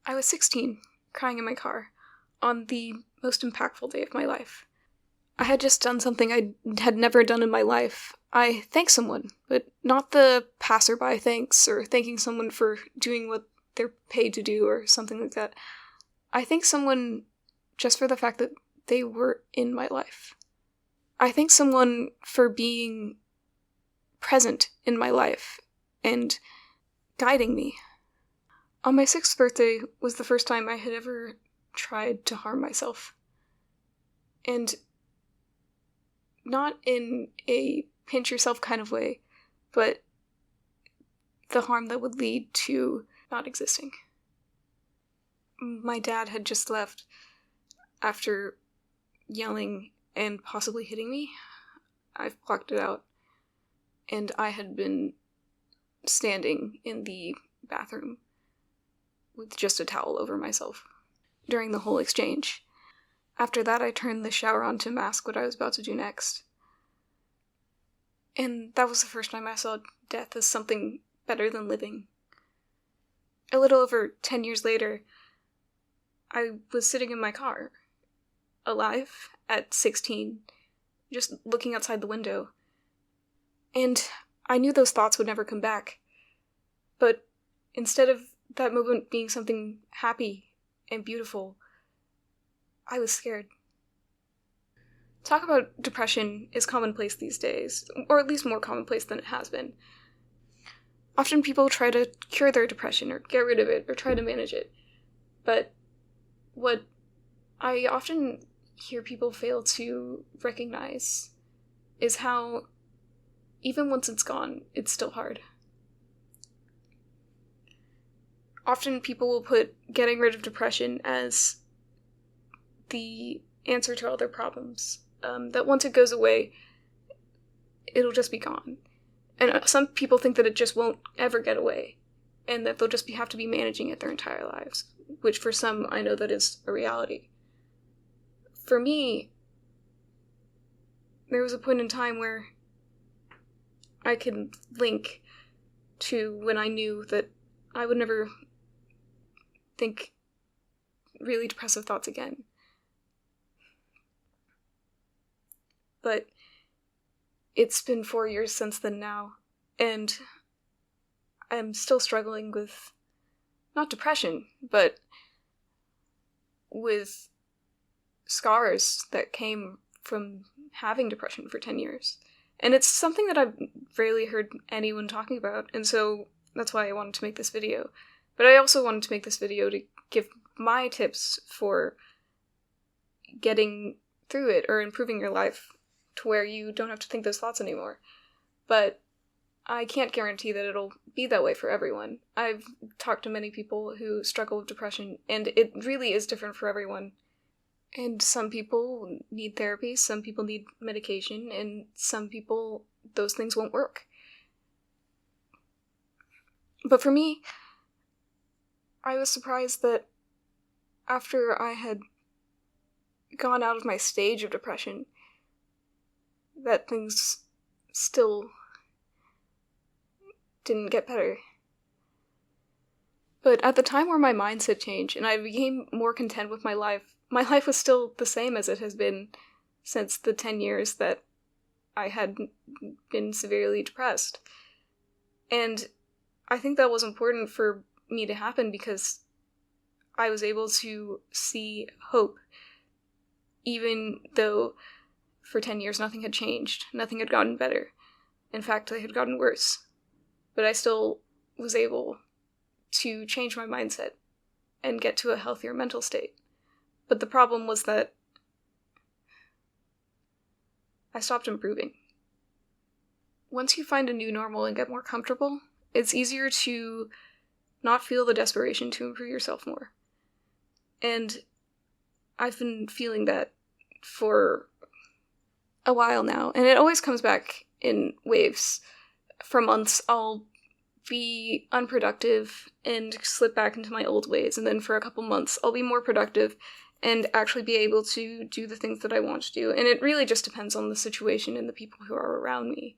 I was 16, crying in my car, on the most impactful day of my life. I had just done something I had never done in my life. I thanked someone, but not the passerby thanks, or thanking someone for doing what they're paid to do, or something like that. I thanked someone just for the fact that they were in my life. I thank someone for being present in my life and guiding me. On my 6th birthday was the first time I had ever tried to harm myself. And not in a pinch yourself kind of way, but the harm that would lead to not existing. My dad had just left after yelling and possibly hitting me. I've blocked it out. And I had been standing in the bathroom with just a towel over myself during the whole exchange. After that, I turned the shower on to mask what I was about to do next. And that was the first time I saw death as something better than living. A little over 10 years later, I was sitting in my car, alive, at 16, just looking outside the window. And I knew those thoughts would never come back. But instead of that moment being something happy and beautiful, I was scared. Talk about depression is commonplace these days, or at least more commonplace than it has been. Often people try to cure their depression, or get rid of it, or try to manage it. But what I often hear people fail to recognize is how, even once it's gone, it's still hard. Often people will put getting rid of depression as the answer to all their problems. That once it goes away, it'll just be gone. And some people think that it just won't ever get away, and that they'll just have to be managing it their entire lives, which for some, I know that is a reality. For me, there was a point in time where I could link to when I knew that I would never think really depressive thoughts again. But it's been 4 years since then now, and I'm still struggling with, not depression, but with scars that came from having depression for 10 years. And it's something that I've rarely heard anyone talking about, and so that's why I wanted to make this video. But I also wanted to make this video to give my tips for getting through it, or improving your life to where you don't have to think those thoughts anymore. But I can't guarantee that it'll be that way for everyone. I've talked to many people who struggle with depression, and it really is different for everyone. And some people need therapy, some people need medication, and some people, those things won't work. But for me, I was surprised that after I had gone out of my stage of depression, that things still didn't get better. But at the time where my mindset changed and I became more content with my life was still the same as it has been since the 10 years that I had been severely depressed. And I think that was important for me to happen because I was able to see hope, even though for 10 years nothing had changed, nothing had gotten better. In fact, they had gotten worse. But I still was able to change my mindset and get to a healthier mental state. But the problem was that I stopped improving. Once you find a new normal and get more comfortable, it's easier to not feel the desperation to improve yourself more. And I've been feeling that for a while now, and it always comes back in waves. For months, I'll be unproductive and slip back into my old ways, and then for a couple months, I'll be more productive and actually be able to do the things that I want to do. And it really just depends on the situation and the people who are around me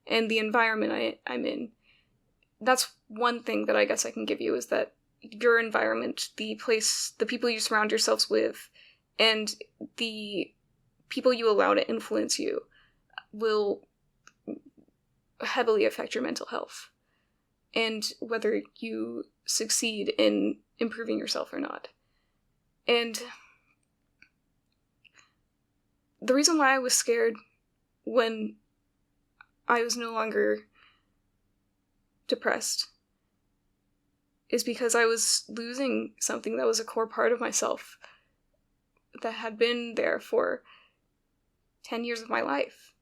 and the environment I'm in. That's one thing that I guess I can give you, is that your environment, the people you surround yourselves with, and the people you allow to influence you will heavily affect your mental health and whether you succeed in improving yourself or not. And the reason why I was scared when I was no longer depressed is because I was losing something that was a core part of myself that had been there for 10 years of my life.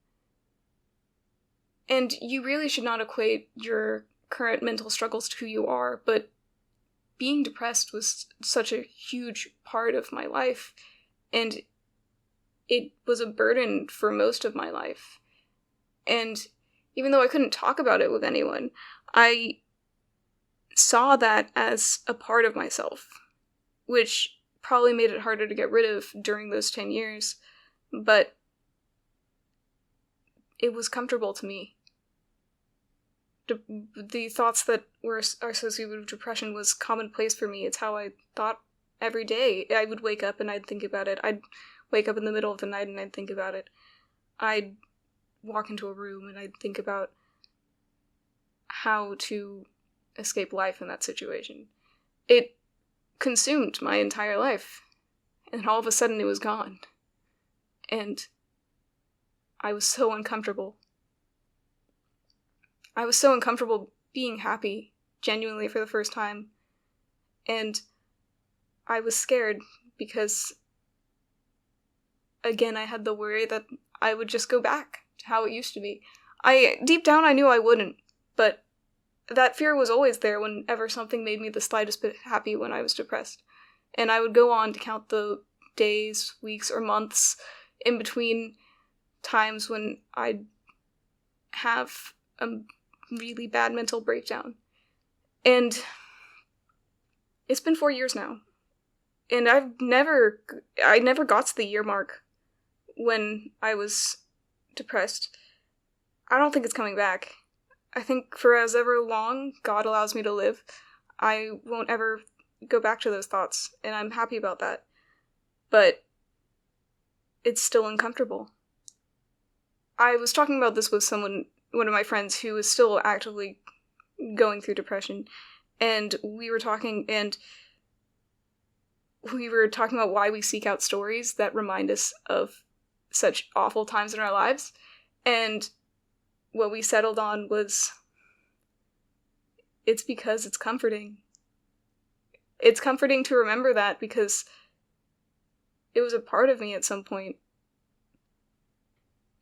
And you really should not equate your current mental struggles to who you are, but being depressed was such a huge part of my life, and it was a burden for most of my life. And even though I couldn't talk about it with anyone, I saw that as a part of myself, which probably made it harder to get rid of during those 10 years, but it was comfortable to me. The thoughts that are associated with depression was commonplace for me. It's how I thought every day. I would wake up and I'd think about it. I'd wake up in the middle of the night and I'd think about it. I'd walk into a room and I'd think about how to escape life in that situation. It consumed my entire life, and all of a sudden it was gone. And I was so uncomfortable. I was so uncomfortable being happy, genuinely, for the first time. And I was scared because, again, I had the worry that I would just go back to how it used to be. Deep down, I knew I wouldn't, but that fear was always there whenever something made me the slightest bit happy when I was depressed. And I would go on to count the days, weeks, or months in between times when I'd have a really bad mental breakdown. And it's been 4 years now. And I never got to the year mark when I was depressed. I don't think it's coming back. I think for as ever long God allows me to live, I won't ever go back to those thoughts, and I'm happy about that. But it's still uncomfortable. I was talking about this with one of my friends who is still actively going through depression, and we were talking about why we seek out stories that remind us of such awful times in our lives, and what we settled on was it's because it's comforting. It's comforting to remember that because it was a part of me at some point.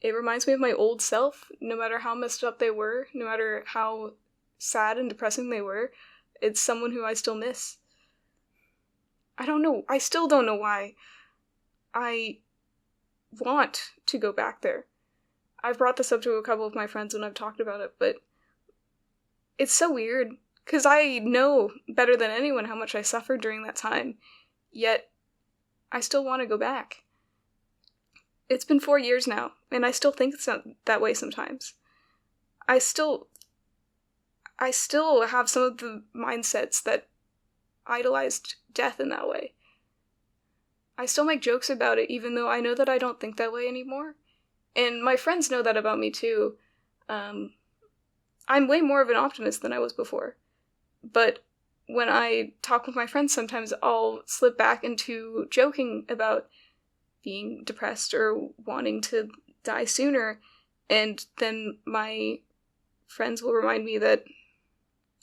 It reminds me of my old self, no matter how messed up they were, no matter how sad and depressing they were. It's someone who I still miss. I don't know. I still don't know why I want to go back there. I've brought this up to a couple of my friends when I've talked about it, but it's so weird, because I know better than anyone how much I suffered during that time, yet I still want to go back. It's been 4 years now, and I still think it's not that way sometimes. I still have some of the mindsets that idolized death in that way. I still make jokes about it, even though I know that I don't think that way anymore. And my friends know that about me too. I'm way more of an optimist than I was before. But when I talk with my friends, sometimes I'll slip back into joking about being depressed or wanting to die sooner. And then my friends will remind me that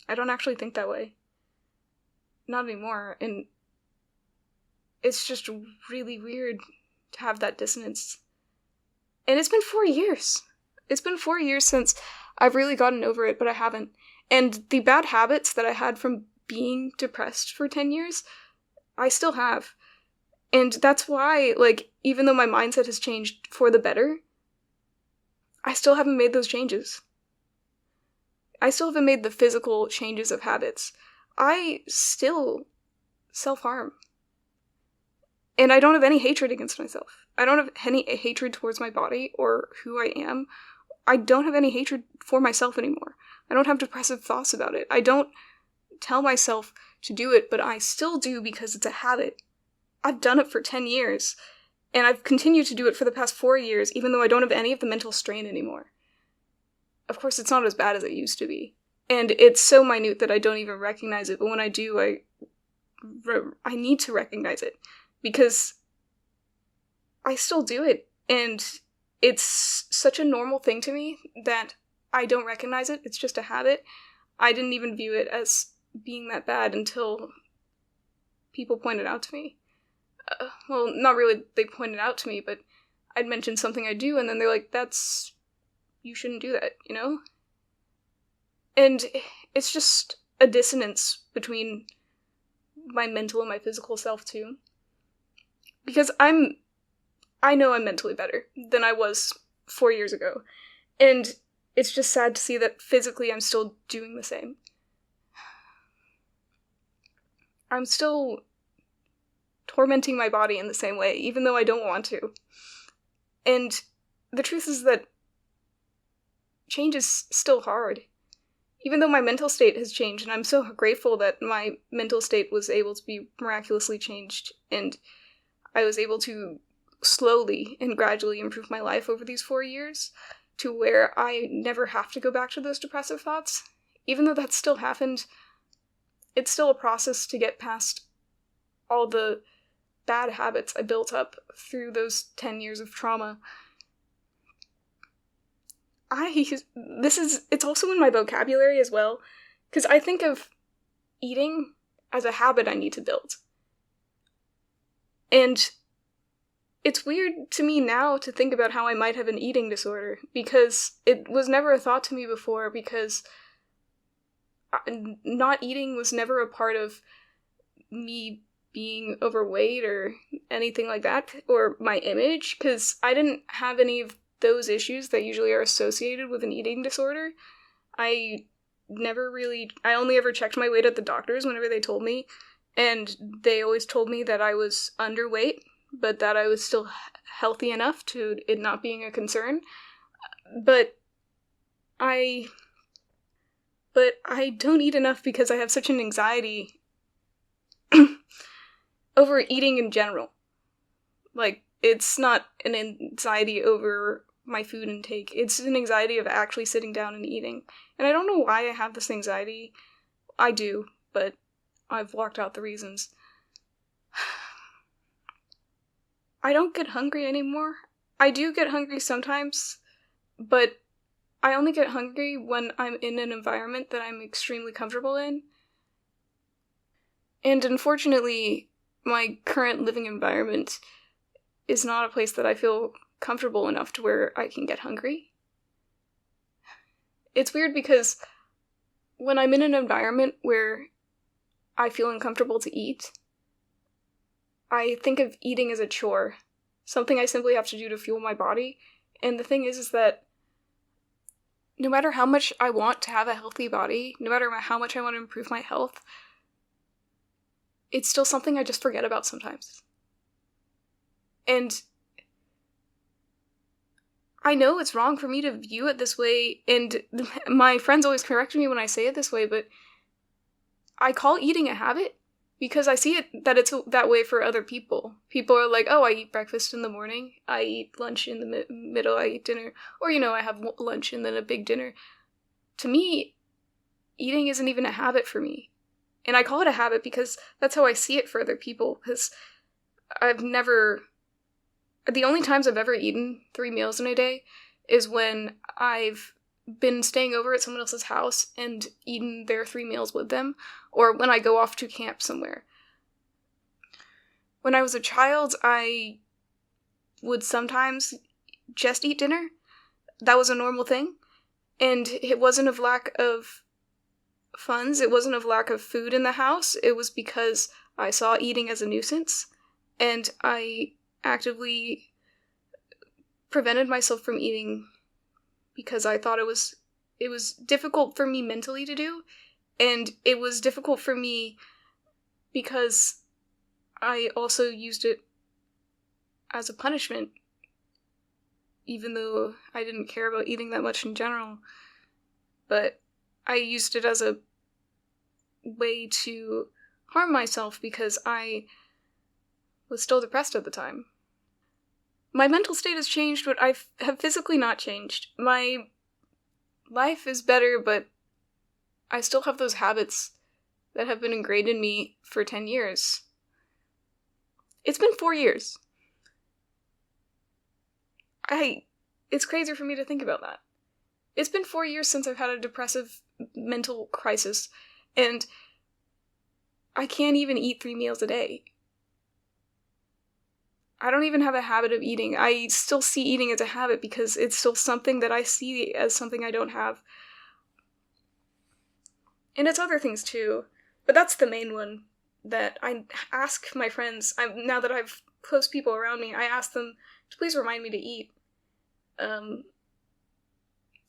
I don't actually think that way. Not anymore. And it's just really weird to have that dissonance. And it's been 4 years. It's been 4 years since I've really gotten over it, but I haven't. And the bad habits that I had from being depressed for 10 years, I still have. And that's why, even though my mindset has changed for the better, I still haven't made those changes. I still haven't made the physical changes of habits. I still self-harm. And I don't have any hatred against myself. I don't have any hatred towards my body or who I am. I don't have any hatred for myself anymore. I don't have depressive thoughts about it. I don't tell myself to do it, but I still do because it's a habit. I've done it for 10 years, and I've continued to do it for the past 4 years, even though I don't have any of the mental strain anymore. Of course, it's not as bad as it used to be. And it's so minute that I don't even recognize it, but when I do, I need to recognize it, because I still do it, and it's such a normal thing to me that I don't recognize it. It's just a habit. I didn't even view it as being that bad until people pointed out to me. Well, not really they pointed out to me, but I'd mentioned something I do, and then they're like, you shouldn't do that, you know? And it's just a dissonance between my mental and my physical self, too. Because I know I'm mentally better than I was 4 years ago. And it's just sad to see that physically I'm still doing the same. I'm still tormenting my body in the same way, even though I don't want to. And the truth is that change is still hard. Even though my mental state has changed, and I'm so grateful that my mental state was able to be miraculously changed, and I was able to slowly and gradually improve my life over these 4 years to where I never have to go back to those depressive thoughts. Even though that still happened, it's still a process to get past all the bad habits I built up through those 10 years of trauma. It's also in my vocabulary as well, because I think of eating as a habit I need to build. And it's weird to me now to think about how I might have an eating disorder, because it was never a thought to me before, because not eating was never a part of me being overweight or anything like that, or my image, because I didn't have any of those issues that usually are associated with an eating disorder. I only ever checked my weight at the doctors whenever they told me, and they always told me that I was underweight, but that I was still healthy enough to it not being a concern. But I don't eat enough because I have such an anxiety over eating in general. Like, it's not an anxiety over my food intake. It's an anxiety of actually sitting down and eating. And I don't know why I have this anxiety. I do, but I've blocked out the reasons. I don't get hungry anymore. I do get hungry sometimes, but I only get hungry when I'm in an environment that I'm extremely comfortable in. And unfortunately, my current living environment is not a place that I feel comfortable enough to where I can get hungry. It's weird because when I'm in an environment where I feel uncomfortable to eat, I think of eating as a chore, something I simply have to do to fuel my body. And the thing is that no matter how much I want to have a healthy body, no matter how much I want to improve my health, it's still something I just forget about sometimes. And I know it's wrong for me to view it this way, and my friends always correct me when I say it this way, but I call eating a habit because I see it that it's that way for other people. People are like, oh, I eat breakfast in the morning, I eat lunch in the middle, I eat dinner, or, I have lunch and then a big dinner. To me, eating isn't even a habit for me. And I call it a habit because that's how I see it for other people, because the only times I've ever eaten 3 meals in a day is when I've been staying over at someone else's house and eaten their 3 meals with them, or when I go off to camp somewhere. When I was a child, I would sometimes just eat dinner. That was a normal thing. And it wasn't of lack of funds, it wasn't of lack of food in the house, it was because I saw eating as a nuisance, and I actively prevented myself from eating because I thought it was difficult for me mentally to do, and it was difficult for me because I also used it as a punishment, even though I didn't care about eating that much in general. But I used it as a way to harm myself because I was still depressed at the time. My mental state has changed, but I have physically not changed. My life is better, but I still have those habits that have been ingrained in me for 10 years. It's been 4 years. It's crazy for me to think about that. It's been 4 years since I've had a depressive mental crisis, and I can't even eat 3 meals a day. I don't even have a habit of eating. I still see eating as a habit because it's still something that I see as something I don't have. And it's other things too, but that's the main one that I ask my friends. Now that I've close people around me, I ask them to please remind me to eat.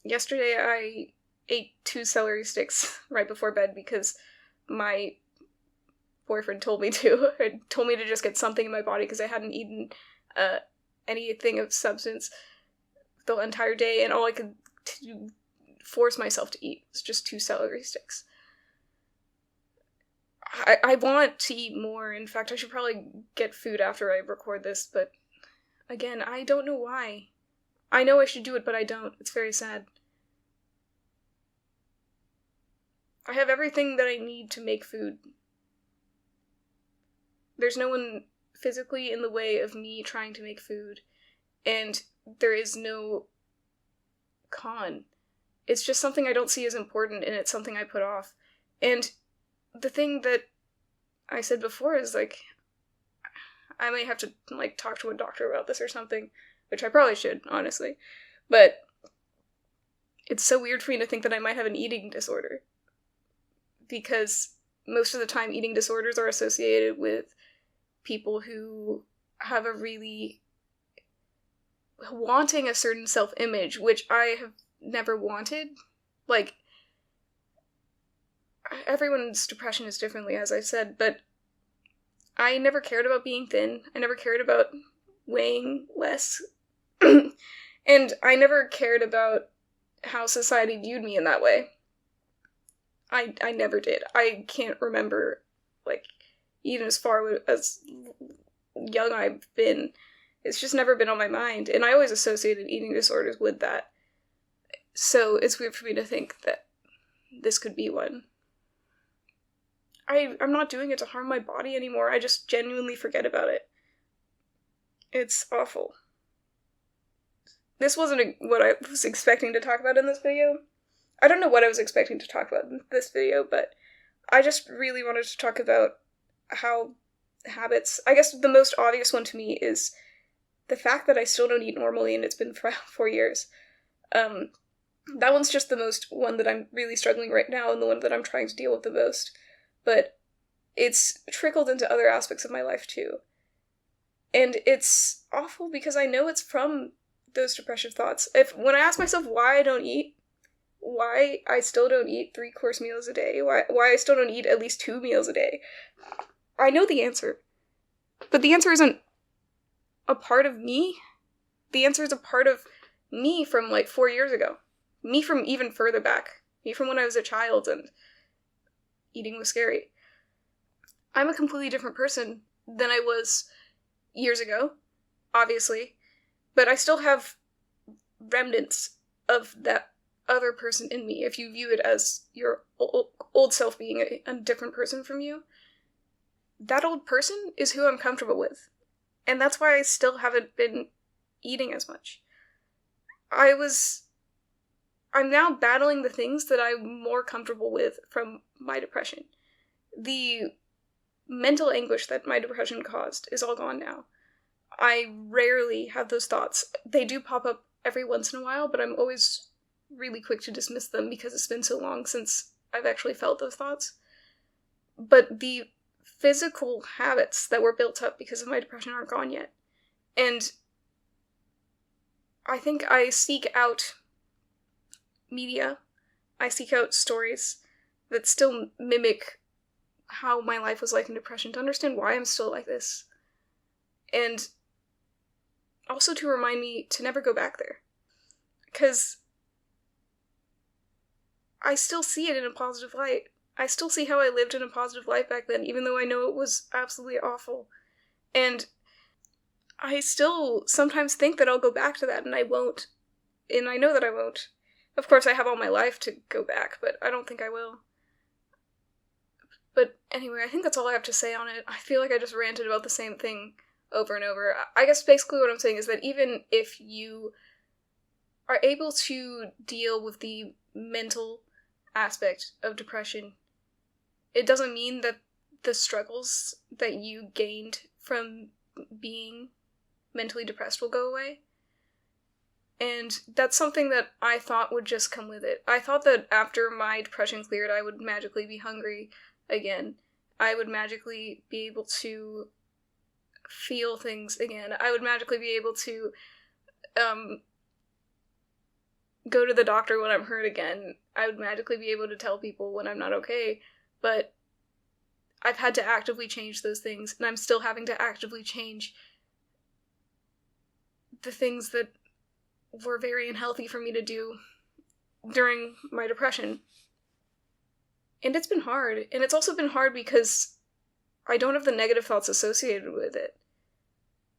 Yesterday I ate 2 celery sticks right before bed because my boyfriend told me to. He told me to just get something in my body because I hadn't eaten anything of substance the entire day, and all I could force myself to eat was just 2 celery sticks. I want to eat more. In fact, I should probably get food after I record this, but again, I don't know why. I know I should do it, but I don't. It's very sad. I have everything that I need to make food. There's no one physically in the way of me trying to make food, and there is no con. It's just something I don't see as important, and it's something I put off. And the thing that I said before is, like, I may have to, like, talk to a doctor about this or something, which I probably should, honestly. But it's so weird for me to think that I might have an eating disorder, because most of the time eating disorders are associated with people who have a really wanting a certain self-image, which I have never wanted. Like, everyone's depression is differently, as I said, but I never cared about being thin. I never cared about weighing less. And I never cared about how society viewed me in that way. I never did. I can't remember, like, even as far as young I've been, it's just never been on my mind, and I always associated eating disorders with that. So it's weird for me to think that this could be one. I'm not doing it to harm my body anymore. I just genuinely forget about it. It's awful. This wasn't what I was expecting to talk about in this video. I don't know what I was expecting to talk about in this video, but I just really wanted to talk about how habits... I guess the most obvious one to me is the fact that I still don't eat normally, and it's been 4 years. That one's just the most one that I'm really struggling right now, and the one that I'm trying to deal with the most. But it's trickled into other aspects of my life too. And it's awful because I know it's from those depressive thoughts. When I ask myself why I don't eat, why I still don't eat 3-course meals a day, why I still don't eat at least 2 meals a day, I know the answer. But the answer isn't a part of me. The answer is a part of me from like 4 years ago. Me from even further back. Me from when I was a child and eating was scary. I'm a completely different person than I was years ago, obviously, but I still have remnants of that other person in me. If you view it as your old self being a different person from you, that old person is who I'm comfortable with. And that's why I still haven't been eating as much. I'm now battling the things that I'm more comfortable with from my depression. The mental anguish that my depression caused is all gone now. I rarely have those thoughts. They do pop up every once in a while, but I'm always really quick to dismiss them because it's been so long since I've actually felt those thoughts. But the physical habits that were built up because of my depression aren't gone yet. And I think I seek out media, I seek out stories that still mimic how my life was like in depression to understand why I'm still like this. And also to remind me to never go back there. Because I still see it in a positive light. I still see how I lived in a positive life back then, even though I know it was absolutely awful. And I still sometimes think that I'll go back to that, and I won't. And I know that I won't. Of course, I have all my life to go back, but I don't think I will. But anyway, I think that's all I have to say on it. I feel like I just ranted about the same thing over and over. I guess basically what I'm saying is that even if you are able to deal with the mental aspect of depression, it doesn't mean that the struggles that you gained from being mentally depressed will go away. And that's something that I thought would just come with it. I thought that after my depression cleared, I would magically be hungry again. I would magically be able to feel things again. I would magically be able to go to the doctor when I'm hurt again. I would magically be able to tell people when I'm not okay. But I've had to actively change those things, and I'm still having to actively change the things that were very unhealthy for me to do during my depression. And it's been hard. And it's also been hard because I don't have the negative thoughts associated with it.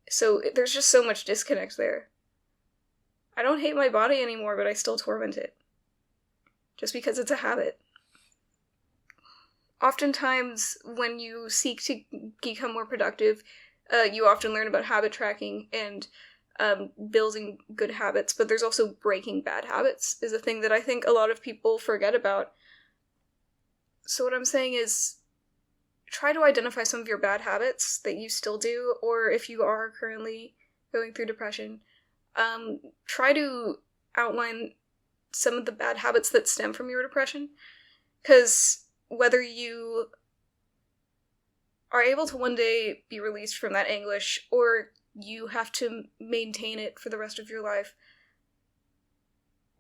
So there's just so much disconnect there. I don't hate my body anymore, but I still torment it. Just because it's a habit. Oftentimes, when you seek to become more productive, you often learn about habit tracking and building good habits, but there's also breaking bad habits is a thing that I think a lot of people forget about. So what I'm saying is, try to identify some of your bad habits that you still do, or if you are currently going through depression, try to outline some of the bad habits that stem from your depression, because whether you are able to one day be released from that anguish, or you have to maintain it for the rest of your life,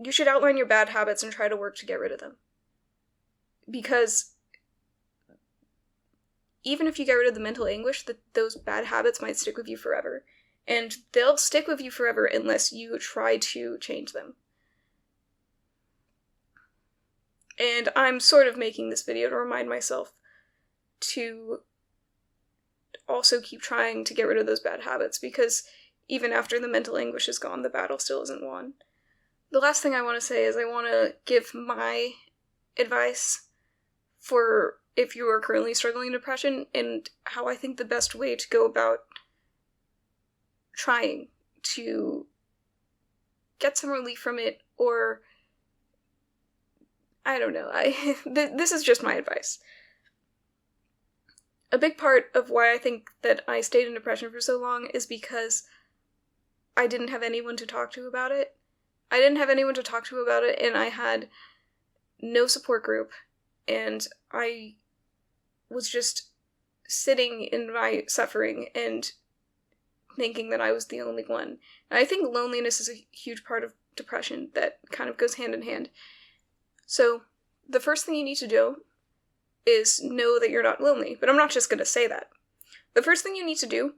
you should outline your bad habits and try to work to get rid of them. Because even if you get rid of the mental anguish, those bad habits might stick with you forever. And they'll stick with you forever unless you try to change them. And I'm sort of making this video to remind myself to also keep trying to get rid of those bad habits, because even after the mental anguish is gone, the battle still isn't won. The last thing I want to say is I want to give my advice for if you are currently struggling with depression, and how I think the best way to go about trying to get some relief from it, or I don't know, this is just my advice. A big part of why I think that I stayed in depression for so long is because I didn't have anyone to talk to about it. I didn't have anyone to talk to about it, and I had no support group, and I was just sitting in my suffering and thinking that I was the only one. And I think loneliness is a huge part of depression that kind of goes hand in hand. So the first thing you need to do is know that you're not lonely. But I'm not just going to say that. The first thing you need to do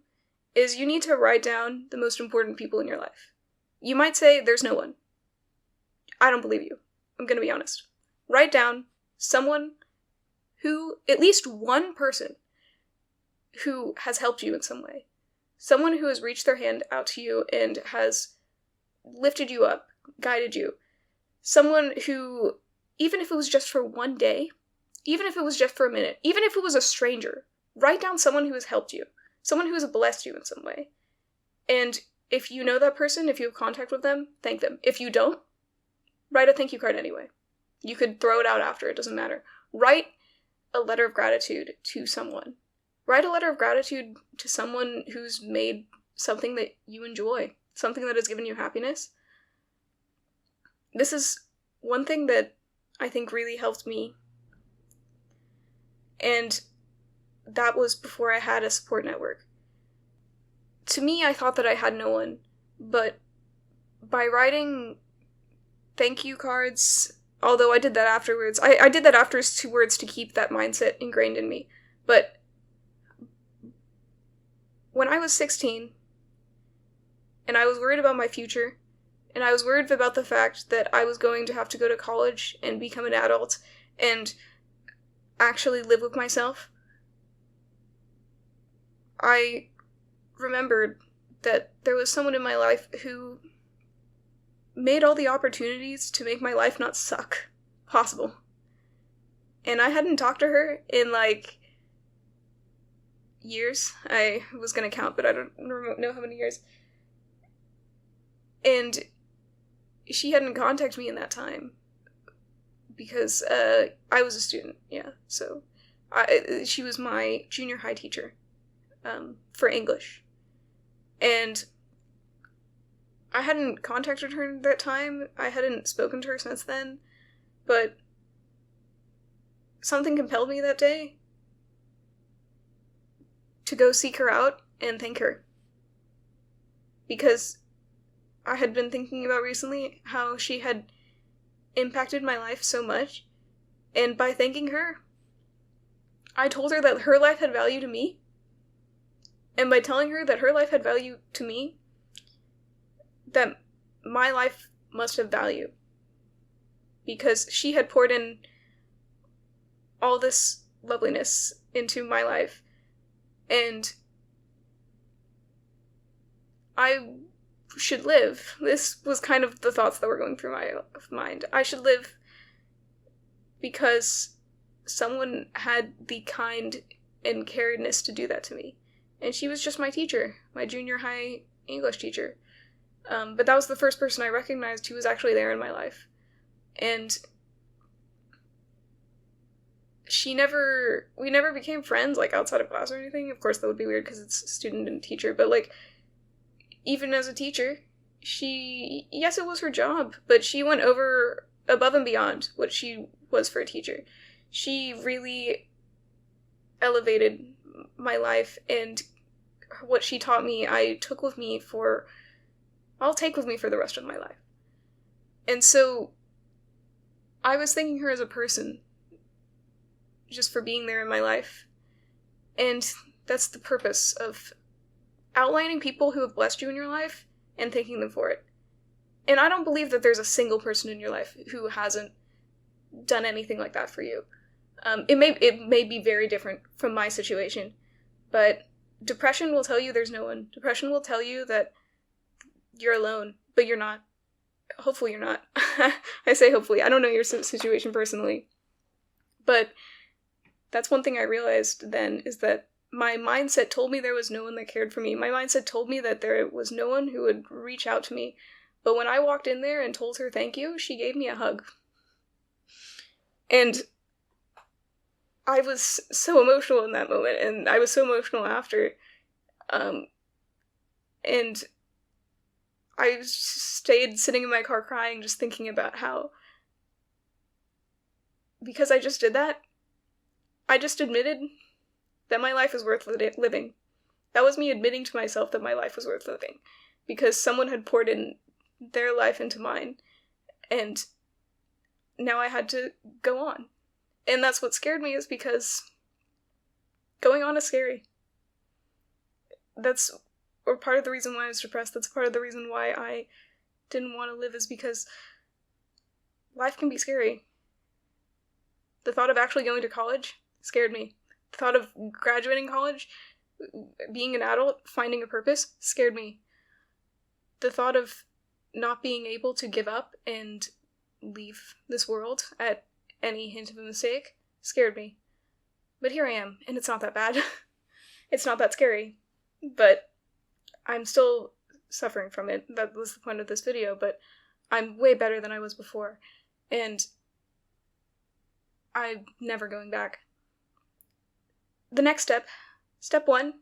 is you need to write down the most important people in your life. You might say, there's no one. I don't believe you. I'm going to be honest. Write down someone who, at least one person, who has helped you in some way. Someone who has reached their hand out to you and has lifted you up, guided you. Someone who, even if it was just for one day, even if it was just for a minute, even if it was a stranger, write down someone who has helped you. Someone who has blessed you in some way. And if you know that person, if you have contact with them, thank them. If you don't, write a thank you card anyway. You could throw it out after, it doesn't matter. Write a letter of gratitude to someone. Write a letter of gratitude to someone who's made something that you enjoy, something that has given you happiness. This is one thing that I think really helped me. And that was before I had a support network. To me, I thought that I had no one, but by writing thank you cards, although I did that afterwards, I did that afterwards to keep that mindset ingrained in me, but when I was 16, and I was worried about my future, and I was worried about the fact that I was going to have to go to college and become an adult, and actually live with myself, I remembered that there was someone in my life who made all the opportunities to make my life not suck possible. And I hadn't talked to her in, like, years. I was gonna count, but I don't know how many years. And she hadn't contacted me in that time. Because, I was a student, yeah. So, she was my junior high teacher, for English. And I hadn't contacted her at that time. I hadn't spoken to her since then. But something compelled me that day to go seek her out and thank her. Because I had been thinking about recently how she had impacted my life so much, and by thanking her, I told her that her life had value to me, and by telling her that her life had value to me, that my life must have value, because she had poured in all this loveliness into my life, and I should live. This was kind of the thoughts that were going through my mind. I should live because someone had the kind and caredness to do that to me. And she was just my teacher, my junior high English teacher. But that was the first person I recognized who was actually there in my life. And we never became friends, like, outside of class or anything. Of course, that would be weird because it's student and teacher, but, like, even as a teacher, yes, it was her job, but she went above and beyond what she was for a teacher. She really elevated my life, and what she taught me, I'll take with me for the rest of my life. And so, I was thanking her as a person, just for being there in my life. And that's the purpose of outlining people who have blessed you in your life and thanking them for it. And I don't believe that there's a single person in your life who hasn't done anything like that for you. It may be very different from my situation, but depression will tell you there's no one. Depression will tell you that you're alone, but you're not. Hopefully you're not. I say hopefully. I don't know your situation personally. But that's one thing I realized then, is that my mindset told me there was no one that cared for me. My mindset told me that there was no one who would reach out to me. But when I walked in there and told her thank you, she gave me a hug. And I was so emotional in that moment, and I was so emotional after. And I stayed sitting in my car crying, just thinking about how, because I just did that, I just admitted that my life is worth living. That was me admitting to myself that my life was worth living. Because someone had poured in their life into mine. And now I had to go on. And that's what scared me, is because going on is scary. Or part of the reason why I was depressed, that's part of the reason why I didn't want to live, is because life can be scary. The thought of actually going to college scared me. The thought of graduating college, being an adult, finding a purpose, scared me. The thought of not being able to give up and leave this world at any hint of a mistake scared me. But here I am, and it's not that bad. It's not that scary. But I'm still suffering from it. That was the point of this video, but I'm way better than I was before. And I'm never going back. The next step 1,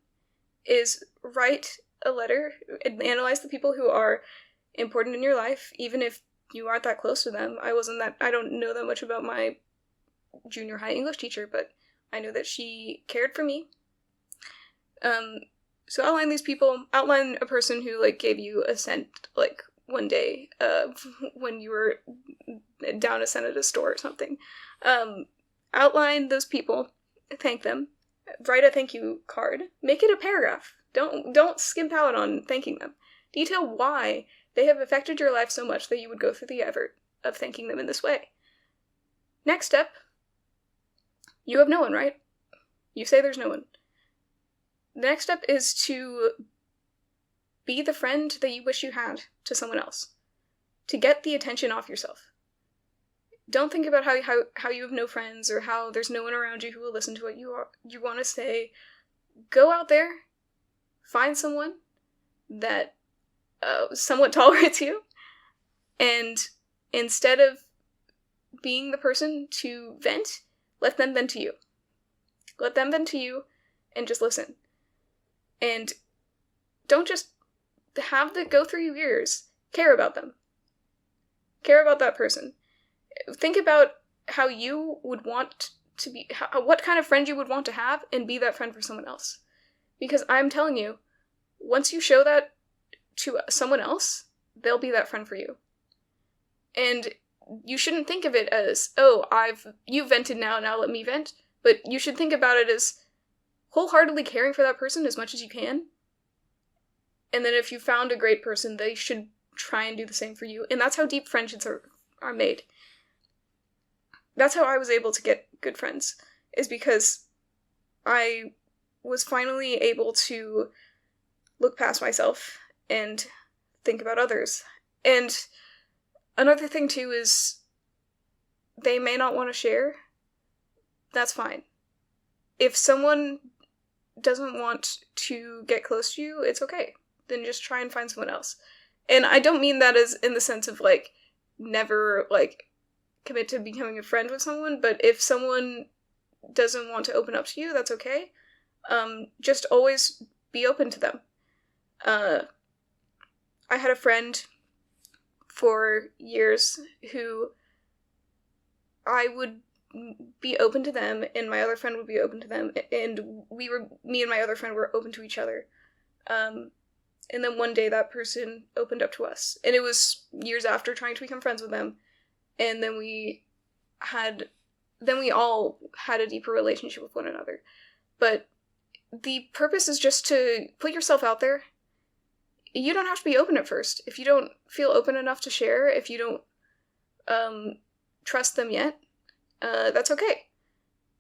is write a letter and analyze the people who are important in your life, even if you aren't that close to them. I don't know that much about my junior high English teacher, but I know that she cared for me. So outline these people, outline a person who, like, gave you a cent, like, one day, when you were down a cent at a store or something. Outline those people, thank them, write a thank you card, make it a paragraph. Don't skimp out on thanking them. Detail why they have affected your life so much that you would go through the effort of thanking them in this way. Next step, You have no one, right? You say there's no one. The next step is to be the friend that you wish you had to someone else. To get the attention off yourself. Don't think about how you have no friends or how there's no one around you who will listen to what you want to say. Go out there, find someone that somewhat tolerates you, and instead of being the person to vent, let them vent to you. Let them vent to you, and just listen. And don't just have that go through your ears. Care about them. Care about that person. Think about how you would want to be, what kind of friend you would want to have, and be that friend for someone else. Because I'm telling you, once you show that to someone else, they'll be that friend for you. And you shouldn't think of it as, oh, you vented now let me vent. But you should think about it as wholeheartedly caring for that person as much as you can. And then if you found a great person, they should try and do the same for you. And that's how deep friendships are made. That's how I was able to get good friends, is because I was finally able to look past myself and think about others. And another thing too is they may not want to share. That's fine. If someone doesn't want to get close to you, it's okay. Then just try and find someone else. And I don't mean that as in the sense of, like, never, like, commit to becoming a friend with someone, but if someone doesn't want to open up to you, that's okay. Just always be open to them. I had a friend for years who I would be open to them, and my other friend would be open to them, and me and my other friend were open to each other. And then one day that person opened up to us, and it was years after trying to become friends with them, and then we all had a deeper relationship with one another. But the purpose is just to put yourself out there. You don't have to be open at first. If you don't feel open enough to share, if you don't trust them yet, that's okay.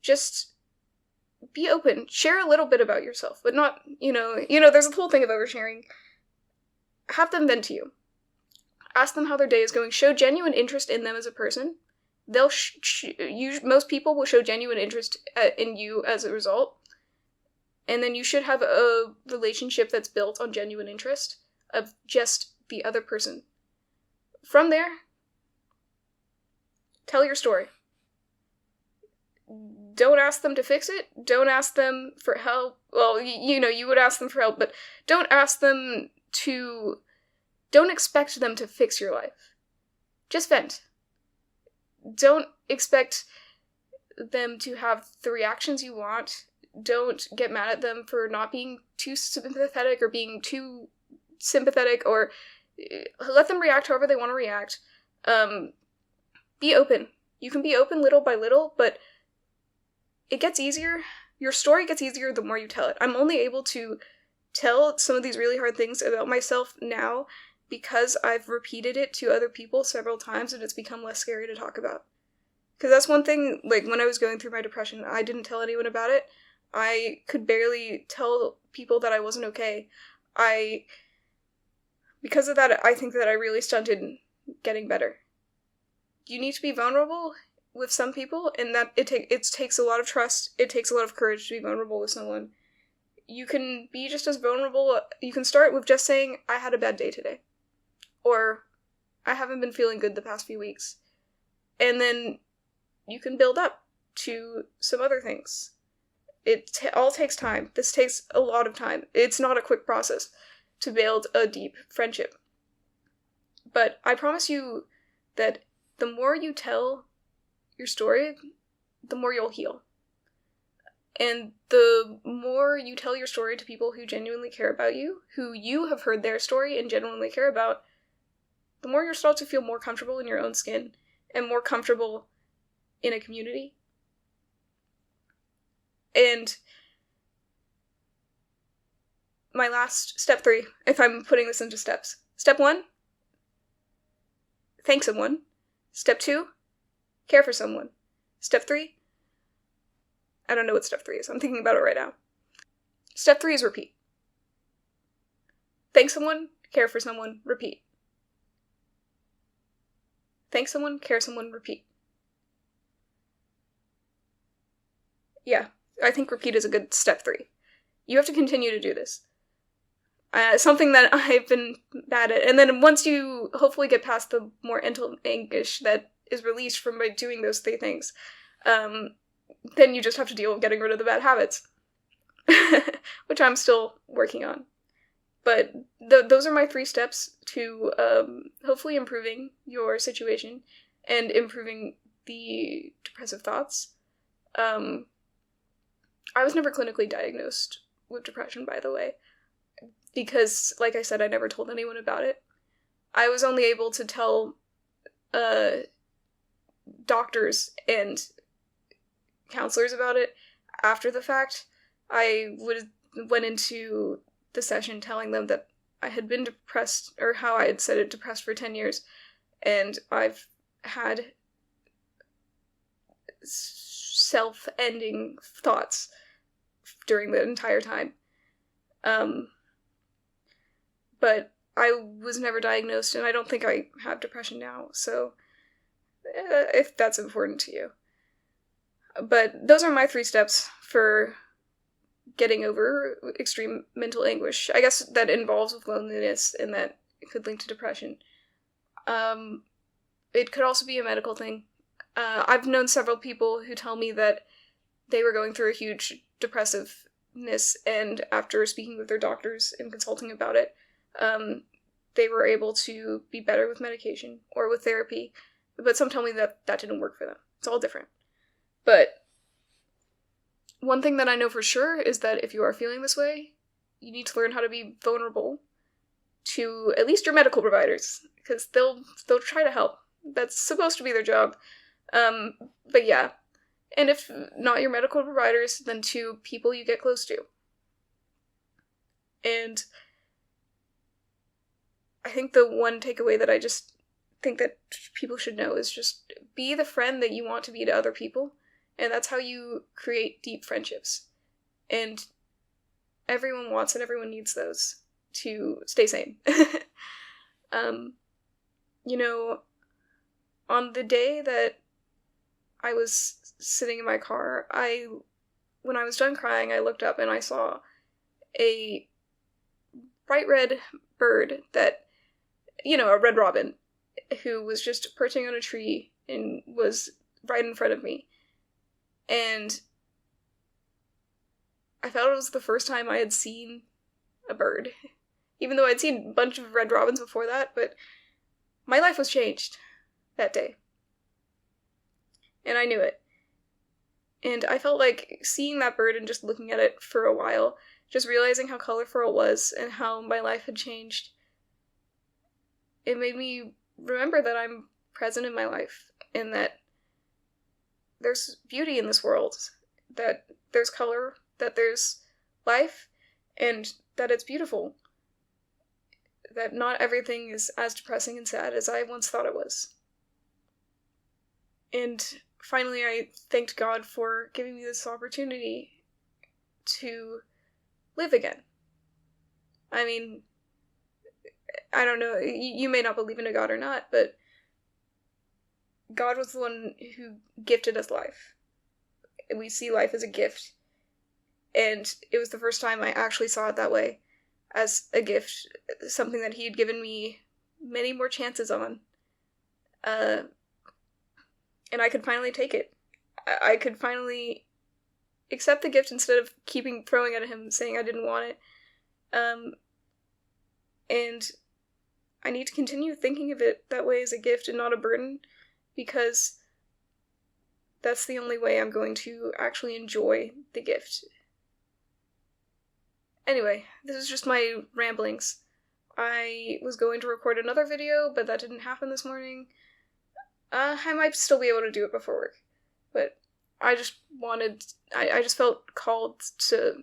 Just be open. Share a little bit about yourself, but not, there's a whole thing of oversharing. Have them vent to you. Ask them how their day is going. Show genuine interest in them as a person. Most people will show genuine interest in you as a result. And then you should have a relationship that's built on genuine interest of just the other person. From there, tell your story. Don't ask them to fix it. Don't ask them for help. Well, you would ask them for help, but don't expect them to fix your life. Just vent. Don't expect them to have the reactions you want. Don't get mad at them for not being too sympathetic or being too sympathetic, or let them react however they want to react. Be open. You can be open little by little, but it gets easier. Your story gets easier the more you tell it. I'm only able to tell some of these really hard things about myself now because I've repeated it to other people several times and it's become less scary to talk about. Because that's one thing, like, when I was going through my depression, I didn't tell anyone about it. I could barely tell people that I wasn't okay. Because of that, I think that I really stunted getting better. You need to be vulnerable with some people, and that it takes a lot of trust. It takes a lot of courage to be vulnerable with someone. You can be just as vulnerable. You can start with just saying, I had a bad day today. Or, I haven't been feeling good the past few weeks. And then you can build up to some other things. It all takes time. This takes a lot of time. It's not a quick process to build a deep friendship. But I promise you that the more you tell your story, the more you'll heal. And the more you tell your story to people who genuinely care about you, who you have heard their story and genuinely care about, the more you'll start to feel more comfortable in your own skin and more comfortable in a community. And my last, step 3, if I'm putting this into steps. Step 1, thank someone. Step 2, care for someone. Step 3, I don't know what step 3 is. I'm thinking about it right now. Step 3 is repeat. Thank someone, care for someone, repeat. Thank someone, care someone, repeat. Yeah, I think repeat is a good step 3. You have to continue to do this. Something that I've been bad at. And then once you hopefully get past the more mental anguish that is released from by doing those 3 things, then you just have to deal with getting rid of the bad habits. Which I'm still working on. But those are my 3 steps to hopefully improving your situation and improving the depressive thoughts. I was never clinically diagnosed with depression, by the way, because, like I said, I never told anyone about it. I was only able to tell doctors and counselors about it after the fact. I went into the session telling them that I had been depressed, or how I had said it, depressed for 10 years, and I've had self-ending thoughts during the entire time. But I was never diagnosed, and I don't think I have depression now, so if that's important to you. But those are my 3 steps for getting over extreme mental anguish. I guess that involves with loneliness, and that it could link to depression. It could also be a medical thing. I've known several people who tell me that they were going through a huge depressiveness, and after speaking with their doctors and consulting about it, they were able to be better with medication or with therapy. But some tell me that that didn't work for them. It's all different. But one thing that I know for sure is that if you are feeling this way, you need to learn how to be vulnerable to at least your medical providers, because they'll try to help. That's supposed to be their job. But yeah. And if not your medical providers, then to people you get close to. And I think the one takeaway that I just think that people should know is just be the friend that you want to be to other people. And that's how you create deep friendships. And everyone wants and everyone needs those to stay sane. You know, on the day that I was sitting in my car, when I was done crying, I looked up and I saw a bright red bird that, you know, a red robin, who was just perching on a tree and was right in front of me. And I felt it was the first time I had seen a bird. Even though I'd seen a bunch of red robins before that, but my life was changed that day. And I knew it. And I felt like seeing that bird and just looking at it for a while, just realizing how colorful it was and how my life had changed, it made me remember that I'm present in my life and that there's beauty in this world, that there's color, that there's life, and that it's beautiful. That not everything is as depressing and sad as I once thought it was. And finally, I thanked God for giving me this opportunity to live again. I mean, I don't know, you may not believe in a God or not, but God was the one who gifted us life. We see life as a gift. And it was the first time I actually saw it that way, as a gift, something that he had given me many more chances on. And I could finally take it. I could finally accept the gift instead of throwing at him, saying I didn't want it. And I need to continue thinking of it that way, as a gift and not a burden, because that's the only way I'm going to actually enjoy the gift. Anyway, this is just my ramblings. I was going to record another video, but that didn't happen this morning. I might still be able to do it before work, but I just felt called to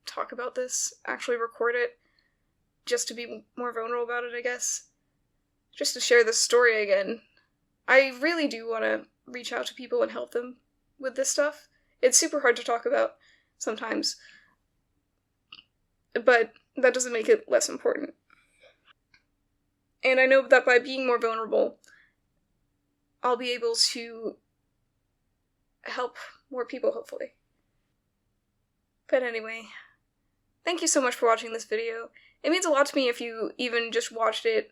talk about this, actually record it, just to be more vulnerable about it, I guess. Just to share this story again. I really do want to reach out to people and help them with this stuff, It's super hard to talk about sometimes, but that doesn't make it less important. And I know that by being more vulnerable, I'll be able to help more people, hopefully. But anyway, thank you so much for watching this video. It means a lot to me if you even just watched it,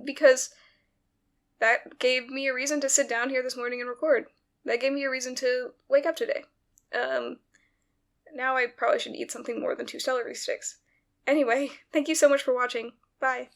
because that gave me a reason to sit down here this morning and record. That gave me a reason to wake up today. Now I probably should eat something more than 2 celery sticks. Anyway, thank you so much for watching. Bye.